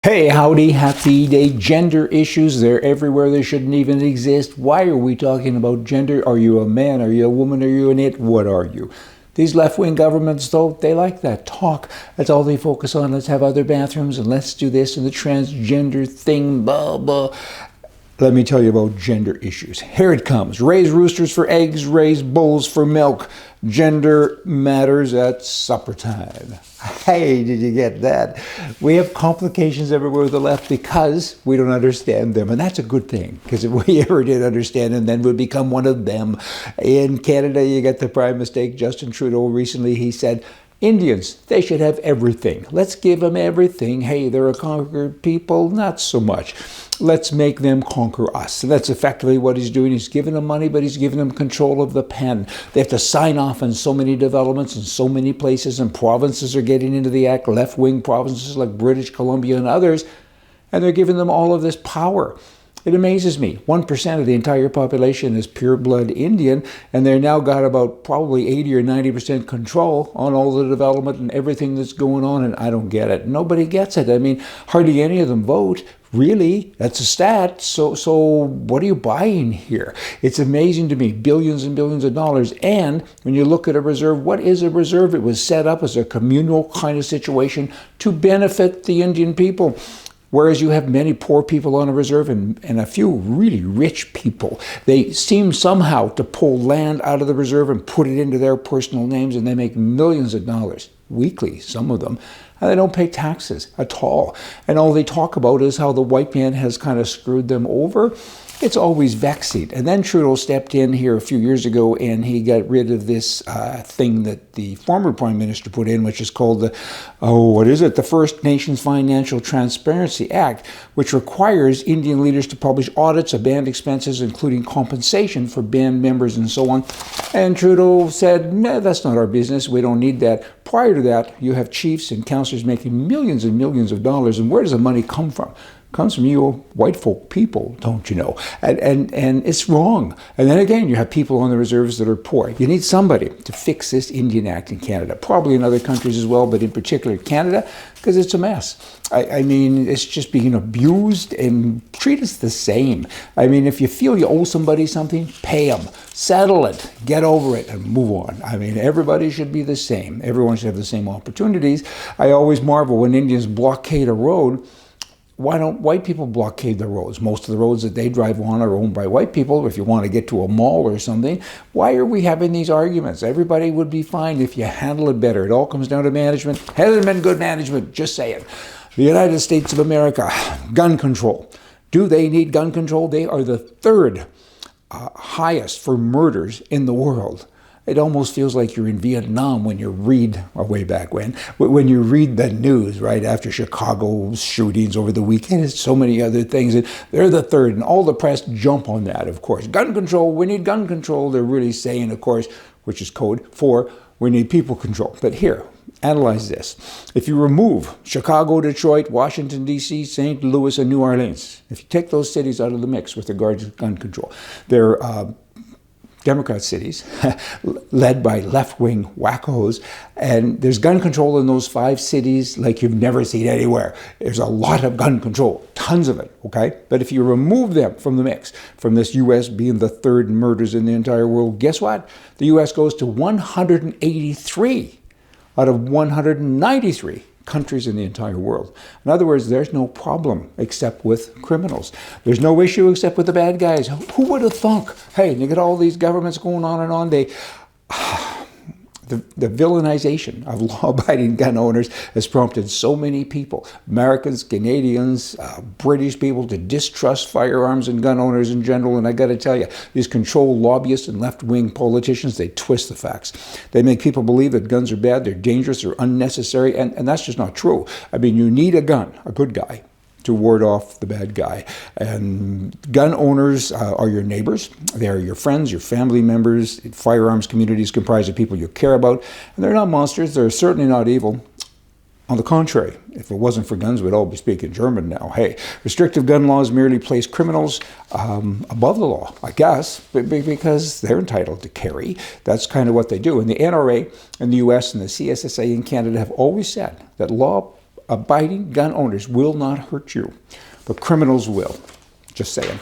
Hey, howdy, happy day. Gender issues, they're everywhere. They shouldn't even exist. Why are we talking about gender? Are you a man? Are you a woman? Are you an it? What are you? These left-wing governments, though, they like that talk. That's all they focus on. Let's have other bathrooms and let's do this and the transgender thing, blah, blah. Let me tell you about gender issues. Here it comes. Raise roosters for eggs, raise bulls for milk. Gender matters at supper time. Hey, did you get that? We have complications everywhere with the left because we don't understand them. And that's a good thing, because if we ever did understand them, then we'd become one of them. In Canada, you get the prime mistake. Justin Trudeau recently, he said, Indians, they should have everything. Let's give them everything. Hey, they're a conquered people. Not so much. Let's make them conquer us. And that's effectively what he's doing. He's giving them money, but he's giving them control of the pen. They have to sign off on so many developments in so many places, and provinces are getting into the act, left-wing provinces like British Columbia and others, and they're giving them all of this power. It amazes me. 1% of the entire population is pure-blood Indian, and they're now got about probably 80 or 90% control on all the development and everything that's going on, and I don't get it. Nobody gets it. I mean, hardly any of them vote. Really? That's a stat. So what are you buying here? It's amazing to me. Billions and billions of dollars. And when you look at a reserve, what is a reserve? It was set up as a communal kind of situation to benefit the Indian people. Whereas you have many poor people on a reserve and a few really rich people. They seem somehow to pull land out of the reserve and put it into their personal names, and they make millions of dollars weekly, some of them, and they don't pay taxes at all. And all they talk about is how the white man has kind of screwed them over. It's always vexing. And then Trudeau stepped in here a few years ago and he got rid of this thing that the former Prime Minister put in, which is called the First Nations Financial Transparency Act, which requires Indian leaders to publish audits of band expenses, including compensation for band members and so on. And Trudeau said, nah, that's not our business. We don't need that. Prior to that, you have chiefs and councillors making millions and millions of dollars. And where does the money come from? Comes from you white folk people, don't you know? And it's wrong. And then again, you have people on the reserves that are poor. You need somebody to fix this Indian Act in Canada, probably in other countries as well, but in particular Canada, because it's a mess. I mean, it's just being abused, and treat us the same. I mean, if you feel you owe somebody something, pay them, settle it, get over it, and move on. I mean, everybody should be the same. Everyone should have the same opportunities. I always marvel when Indians blockade a road. Why don't white people blockade the roads? Most of the roads that they drive on are owned by white people. If you want to get to a mall or something, why are we having these arguments? Everybody would be fine if you handle it better. It all comes down to management. Hasn't been good management, just saying. The United States of America, gun control. Do they need gun control? They are the third highest for murders in the world. It almost feels like you're in Vietnam when you read, or way back when you read the news, right, after Chicago shootings over the weekend, and so many other things. And they're the third, and all the press jump on that, of course. Gun control, we need gun control. They're really saying, of course, which is code for we need people control. But here, analyze this. If you remove Chicago, Detroit, Washington, D.C., St. Louis, and New Orleans, if you take those cities out of the mix with regards to gun control, they're Democrat cities, led by left-wing wackos, and there's gun control in those 5 cities like you've never seen anywhere. There's a lot of gun control, tons of it, okay? But if you remove them from the mix, from this U.S. being the third in murders in the entire world, guess what? The U.S. goes to 183 out of 193 countries in the entire world. In other words, there's no problem except with criminals. There's no issue except with the bad guys. Who would have thunk? Hey, you get all these governments going on and on. The villainization of law-abiding gun owners has prompted so many people, Americans, Canadians, British people, to distrust firearms and gun owners in general. And I got to tell you, these control lobbyists and left-wing politicians, they twist the facts. They make people believe that guns are bad, they're dangerous, they're unnecessary, and that's just not true. I mean, you need a gun, a good guy, to ward off the bad guy. And gun owners are your neighbors. They are your friends, your family members. Firearms communities comprised of people you care about. And they're not monsters. They're certainly not evil. On the contrary, if it wasn't for guns, we'd all be speaking German now. Hey, restrictive gun laws merely place criminals above the law, I guess, because they're entitled to carry. That's kind of what they do. And the NRA in the US and the CSSA in Canada have always said that law law-abiding gun owners will not hurt you, but criminals will. Just saying.